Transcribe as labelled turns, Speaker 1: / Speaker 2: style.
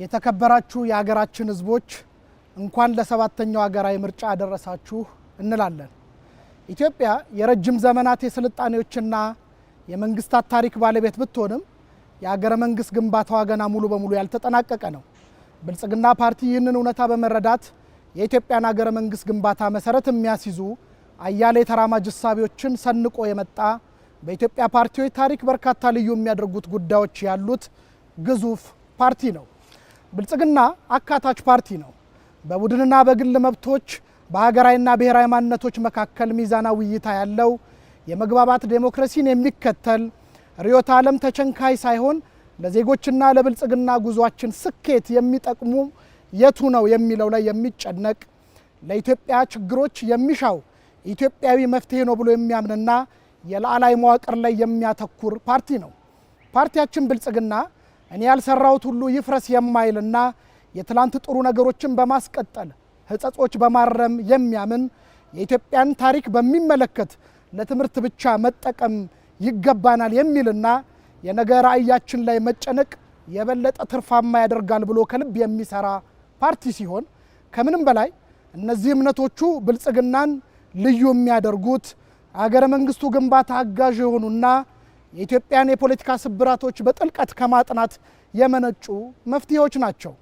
Speaker 1: የተከበራችሁ የሀገራችን ህዝቦች እንኳን ለሰባተኛው ሀገራዊ ምርጫ አደረሳችሁ እንላለን። ኢትዮጵያ የረጅም ዘመናት የስልጣኔዎችና የመንግስታት ታሪክ ባለቤት ብትሆንም የሀገረ መንግስት ግንባታዋ ገና ሙሉ በሙሉ ያልተጠናቀቀ ነው። ብልጽግና ፓርቲ ይህንን እውነታ በመረዳት የኢትዮጵያን ሀገረ መንግስት ግንባታ መሰረት የሚያስይዙ አያሌ ተራማጅ እሳቤዎችን ሰንቆ የመጣ በኢትዮጵያ ፓርቲዎች ታሪክ በርካታ ልዩ የሚያደርጉት ጉዳዮች ያሉት ግዙፍ ፓርቲ ነው። ብልጽግና አካታች ፓርቲ ነው። በቡድንና በግል መብቶች በሀገራዊና ብሔራዊ ማንነቶች መካከል ሚዛናዊ እይታ ያለው የመግባባት ዴሞክራሲን የሚከተል ርዕዮተ ዓለም ተቸንካይ ሳይሆን ለዜጎችና ለብልጽግና ጉዟችን ስኬት የሚጠቅሙ የቱ ነው የሚለው ላይ የሚጨነቅ ለኢትዮጵያ ችግሮች የሚሻው ኢትዮጵያዊ መፍትሄ ነው ብሎ የሚያምንና የላዕላይ መዋቅር ላይ የሚያተኩር ፓርቲ ነው። ፓርቲያችን ብልጽግና እኔ ያልሰራሁት ሁሉ ይፍረስ የማይልና የትላንት ጥሩ ነገሮችን በማስቀጠል ሕጸጾች በማረም የሚያምን የኢትዮጵያን ታሪክ በሚመለከት ለትምህርት ብቻ መጠቀም ይገባናል የሚልና የነገ ራዕያችን ላይ መጨነቅ የበለጠ ትርፋማ ያደርጋል ብሎ ከልብ የሚሰራ ፓርቲ ሲሆን ከምንም በላይ እነዚህ እምነቶቹ ብልጽግናን ልዩ የሚያደርጉት ሀገረ መንግስቱ ግንባታ አጋዥ የሆኑና የኢትዮጵያን የፖለቲካ ስብራቶች በጥልቀት ከማጥናት የመነጩ መፍትሄዎች ናቸው።